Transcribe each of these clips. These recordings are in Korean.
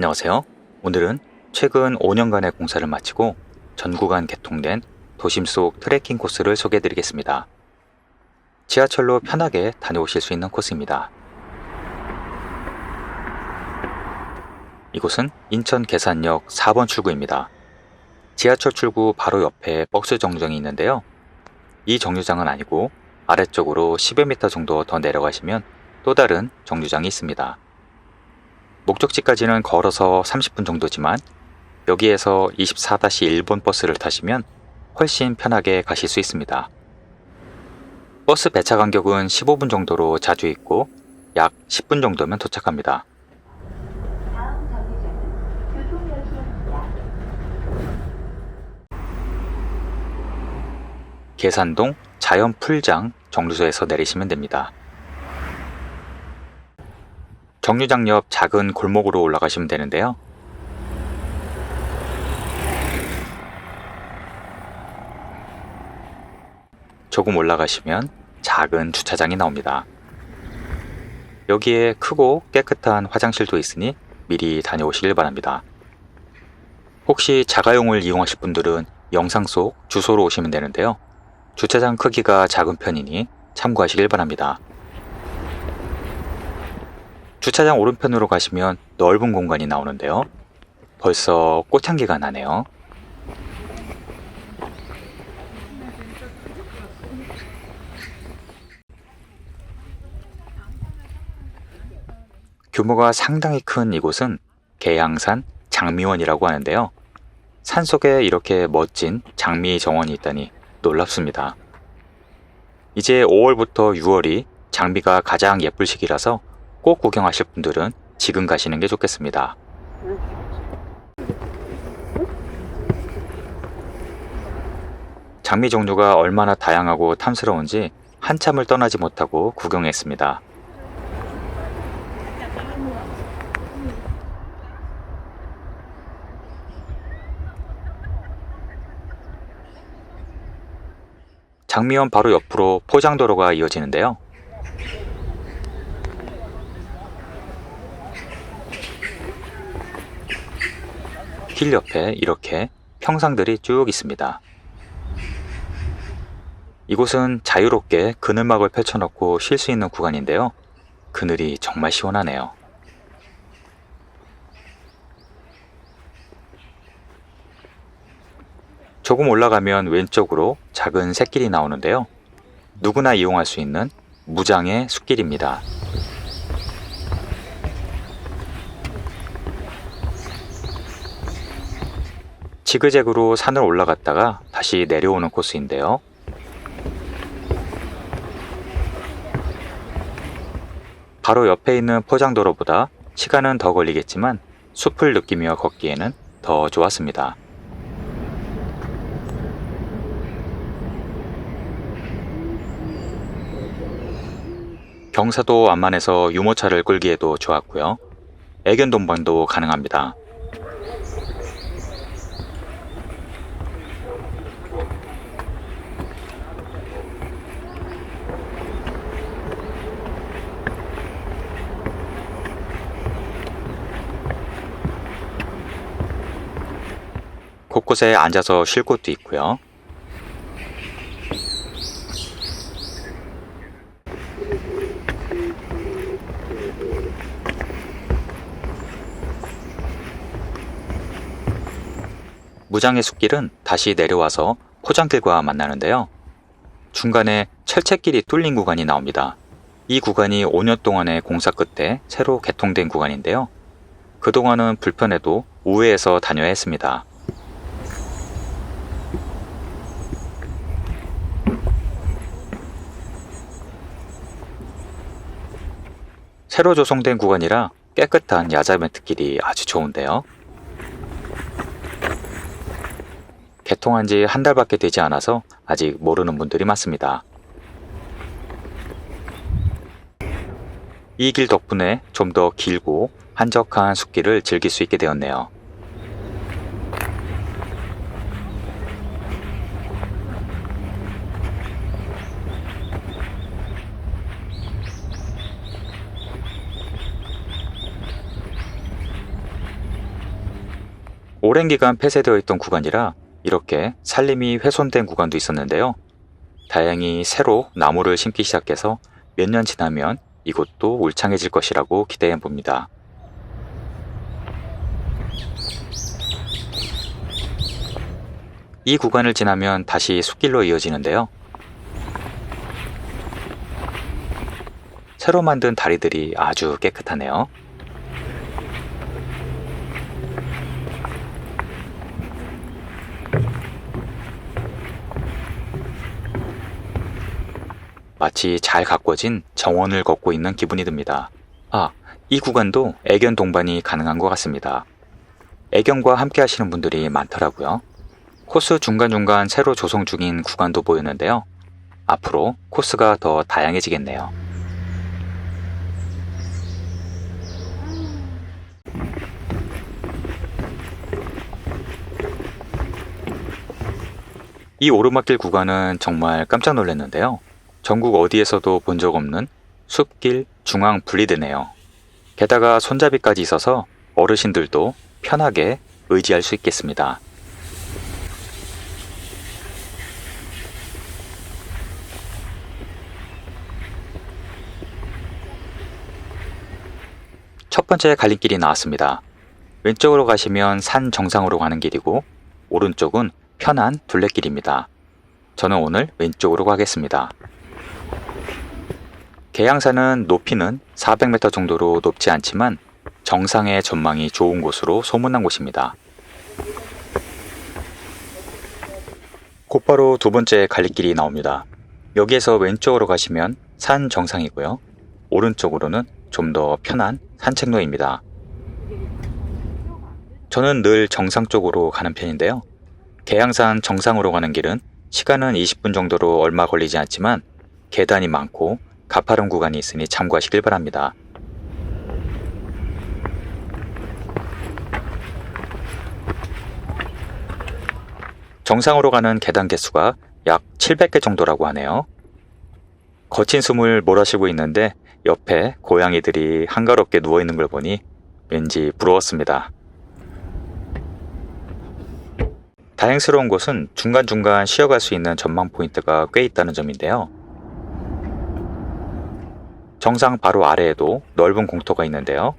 안녕하세요. 오늘은 최근 5년간의 공사를 마치고 전 구간 개통된 도심 속 트레킹 코스를 소개해 드리겠습니다. 지하철로 편하게 다녀오실 수 있는 코스입니다. 이곳은 인천 계산역 4번 출구입니다. 지하철 출구 바로 옆에 버스 정류장이 있는데요. 이 정류장은 아니고 아래쪽으로 10여 미터 정도 더 내려가시면 또 다른 정류장이 있습니다. 목적지까지는 걸어서 30분 정도지만 여기에서 24-1번 버스를 타시면 훨씬 편하게 가실 수 있습니다. 버스 배차 간격은 15분 정도로 자주 있고 약 10분 정도면 도착합니다. 계산동 자연풀장 정류소에서 내리시면 됩니다. 정류장 옆 작은 골목으로 올라가시면 되는데요. 조금 올라가시면 작은 주차장이 나옵니다. 여기에 크고 깨끗한 화장실도 있으니 미리 다녀오시길 바랍니다. 혹시 자가용을 이용하실 분들은 영상 속 주소로 오시면 되는데요. 주차장 크기가 작은 편이니 참고하시길 바랍니다. 주차장 오른편으로 가시면 넓은 공간이 나오는데요. 벌써 꽃향기가 나네요. 규모가 상당히 큰 이곳은 계양산 장미원이라고 하는데요. 산속에 이렇게 멋진 장미 정원이 있다니 놀랍습니다. 이제 5월부터 6월이 장미가 가장 예쁠 시기라서 꼭 구경하실 분들은 지금 가시는 게 좋겠습니다. 장미 종류가 얼마나 다양하고 탐스러운지 한참을 떠나지 못하고 구경했습니다. 장미원 바로 옆으로 포장도로가 이어지는데요. 길 옆에 이렇게 평상들이 쭉 있습니다. 이곳은 자유롭게 그늘막을 펼쳐놓고 쉴 수 있는 구간인데요. 그늘이 정말 시원하네요. 조금 올라가면 왼쪽으로 작은 샛길이 나오는데요. 누구나 이용할 수 있는 무장의 숲길입니다. 지그재그로 산을 올라갔다가 다시 내려오는 코스인데요. 바로 옆에 있는 포장도로보다 시간은 더 걸리겠지만 숲을 느끼며 걷기에는 더 좋았습니다. 경사도 완만해서 유모차를 끌기에도 좋았고요. 애견 동반도 가능합니다. 곳곳에 앉아서 쉴 곳도 있고요. 무장의 숲길은 다시 내려와서 포장길과 만나는데요. 중간에 철책길이 뚫린 구간이 나옵니다. 이 구간이 5년 동안의 공사 끝에 새로 개통된 구간인데요. 그동안은 불편해도 우회해서 다녀야 했습니다. 새로 조성된 구간이라 깨끗한 야자매트길이 아주 좋은데요. 개통한 지 한 달밖에 되지 않아서 아직 모르는 분들이 많습니다. 이 길 덕분에 좀 더 길고 한적한 숲길을 즐길 수 있게 되었네요. 오랜 기간 폐쇄되어 있던 구간이라 이렇게 산림이 훼손된 구간도 있었는데요. 다행히 새로 나무를 심기 시작해서 몇 년 지나면 이곳도 울창해질 것이라고 기대해 봅니다. 이 구간을 지나면 다시 숲길로 이어지는데요. 새로 만든 다리들이 아주 깨끗하네요. 마치 잘 가꿔진 정원을 걷고 있는 기분이 듭니다. 이 구간도 애견 동반이 가능한 것 같습니다. 애견과 함께 하시는 분들이 많더라고요. 코스 중간중간 새로 조성 중인 구간도 보이는데요. 앞으로 코스가 더 다양해지겠네요. 이 오르막길 구간은 정말 깜짝 놀랐는데요. 전국 어디에서도 본 적 없는 숲길 중앙 분리대네요. 게다가 손잡이까지 있어서 어르신들도 편하게 의지할 수 있겠습니다. 첫 번째 갈림길이 나왔습니다. 왼쪽으로 가시면 산 정상으로 가는 길이고 오른쪽은 편한 둘레길입니다. 저는 오늘 왼쪽으로 가겠습니다. 계양산은 높이는 400m 정도로 높지 않지만 정상의 전망이 좋은 곳으로 소문난 곳입니다. 곧바로 두 번째 갈림길이 나옵니다. 여기에서 왼쪽으로 가시면 산 정상이고요. 오른쪽으로는 좀 더 편한 산책로입니다. 저는 늘 정상 쪽으로 가는 편인데요. 계양산 정상으로 가는 길은 시간은 20분 정도로 얼마 걸리지 않지만 계단이 많고 가파른 구간이 있으니 참고하시길 바랍니다. 정상으로 가는 계단 개수가 약 700개 정도라고 하네요. 거친 숨을 몰아쉬고 있는데 옆에 고양이들이 한가롭게 누워있는 걸 보니 왠지 부러웠습니다. 다행스러운 것은 중간중간 쉬어갈 수 있는 전망 포인트가 꽤 있다는 점인데요. 정상 바로 아래에도 넓은 공터가 있는데요.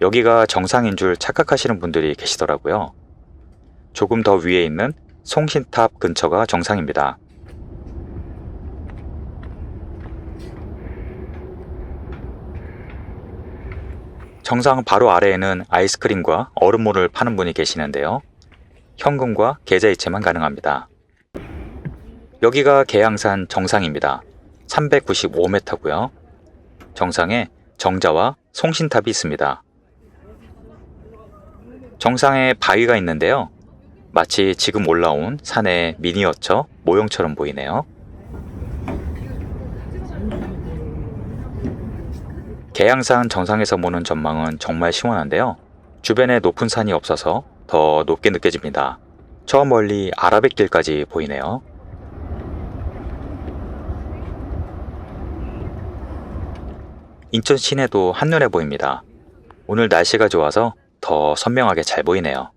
여기가 정상인 줄 착각하시는 분들이 계시더라고요. 조금 더 위에 있는 송신탑 근처가 정상입니다. 정상 바로 아래에는 아이스크림과 얼음물을 파는 분이 계시는데요. 현금과 계좌이체만 가능합니다. 여기가 계양산 정상입니다. 395m고요. 정상에 정자와 송신탑이 있습니다. 정상에 바위가 있는데요. 마치 지금 올라온 산의 미니어처 모형처럼 보이네요. 계양산 정상에서 보는 전망은 정말 시원한데요. 주변에 높은 산이 없어서 더 높게 느껴집니다. 저 멀리 아라뱃길까지 보이네요. 인천 시내도 한눈에 보입니다. 오늘 날씨가 좋아서 더 선명하게 잘 보이네요.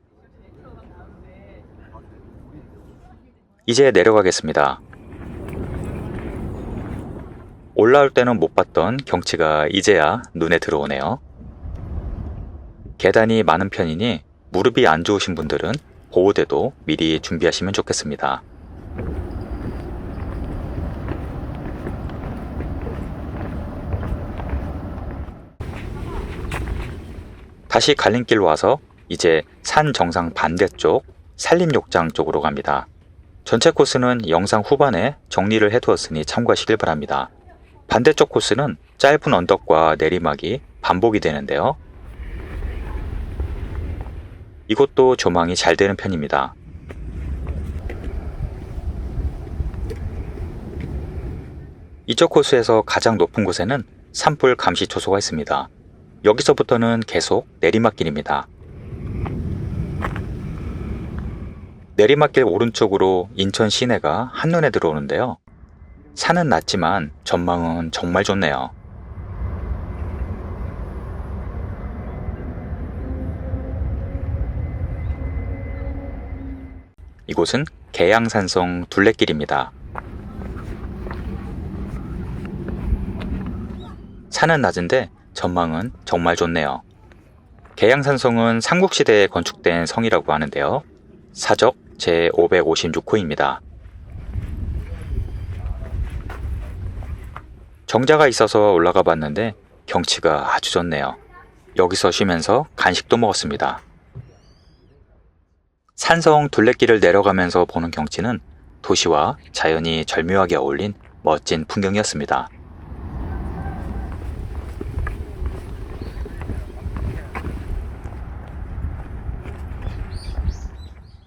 이제 내려가겠습니다. 올라올 때는 못 봤던 경치가 이제야 눈에 들어오네요. 계단이 많은 편이니 무릎이 안 좋으신 분들은 보호대도 미리 준비하시면 좋겠습니다. 다시 갈림길로 와서 이제 산 정상 반대쪽 산림욕장 쪽으로 갑니다. 전체 코스는 영상 후반에 정리를 해두었으니 참고하시길 바랍니다. 반대쪽 코스는 짧은 언덕과 내리막이 반복이 되는데요. 이곳도 조망이 잘 되는 편입니다. 이쪽 코스에서 가장 높은 곳에는 산불 감시 초소가 있습니다. 여기서부터는 계속 내리막길입니다. 내리막길 오른쪽으로 인천 시내가 한눈에 들어오는데요. 산은 낮지만 전망은 정말 좋네요. 이곳은 계양산성 둘레길입니다. 산은 낮은데 전망은 정말 좋네요. 계양산성은 삼국시대에 건축된 성이라고 하는데요. 사적 제556호입니다. 정자가 있어서 올라가 봤는데 경치가 아주 좋네요. 여기서 쉬면서 간식도 먹었습니다. 산성 둘레길을 내려가면서 보는 경치는 도시와 자연이 절묘하게 어울린 멋진 풍경이었습니다.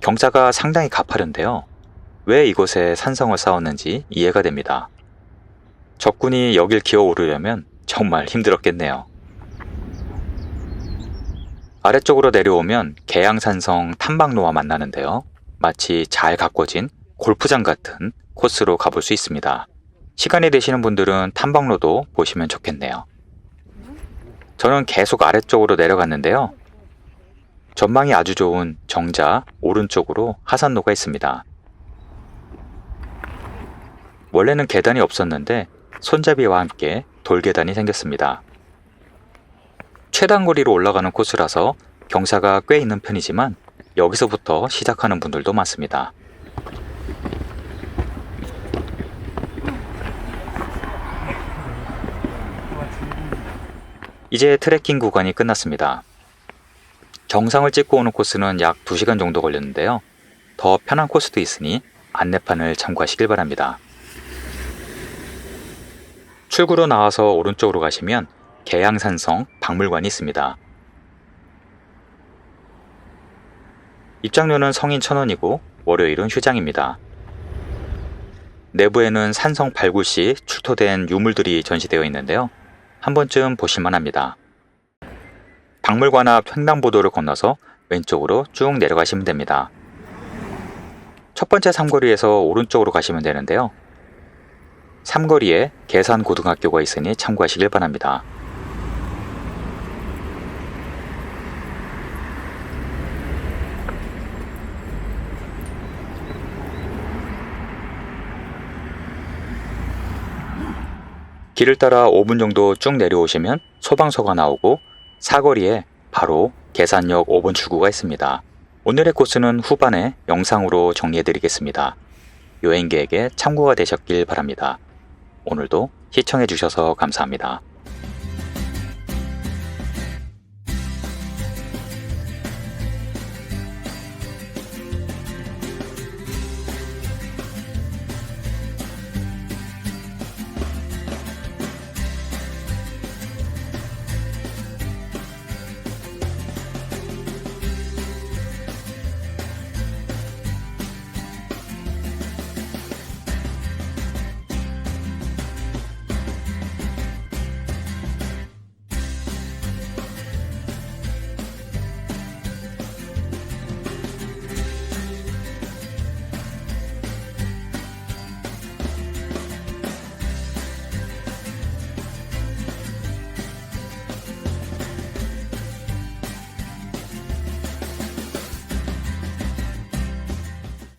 경사가 상당히 가파른데요. 왜 이곳에 산성을 쌓았는지 이해가 됩니다. 적군이 여길 기어오르려면 정말 힘들었겠네요. 아래쪽으로 내려오면 계양산성 탐방로와 만나는데요. 마치 잘 가꿔진 골프장 같은 코스로 가볼 수 있습니다. 시간이 되시는 분들은 탐방로도 보시면 좋겠네요. 저는 계속 아래쪽으로 내려갔는데요. 전망이 아주 좋은 정자 오른쪽으로 하산로가 있습니다. 원래는 계단이 없었는데 손잡이와 함께 돌계단이 생겼습니다. 최단거리로 올라가는 코스라서 경사가 꽤 있는 편이지만 여기서부터 시작하는 분들도 많습니다. 이제 트레킹 구간이 끝났습니다. 정상을 찍고 오는 코스는 약 2시간 정도 걸렸는데요. 더 편한 코스도 있으니 안내판을 참고하시길 바랍니다. 출구로 나와서 오른쪽으로 가시면 계양산성 박물관이 있습니다. 입장료는 성인 1,000원이고 월요일은 휴장입니다. 내부에는 산성 발굴 시 출토된 유물들이 전시되어 있는데요. 한 번쯤 보실만 합니다. 박물관 앞 횡단보도를 건너서 왼쪽으로 쭉 내려가시면 됩니다. 첫 번째 삼거리에서 오른쪽으로 가시면 되는데요. 삼거리에 계산고등학교가 있으니 참고하시길 바랍니다. 길을 따라 5분 정도 쭉 내려오시면 소방서가 나오고 사거리에 바로 계산역 5번 출구가 있습니다. 오늘의 코스는 후반에 영상으로 정리해드리겠습니다. 여행객에게 참고가 되셨길 바랍니다. 오늘도 시청해주셔서 감사합니다.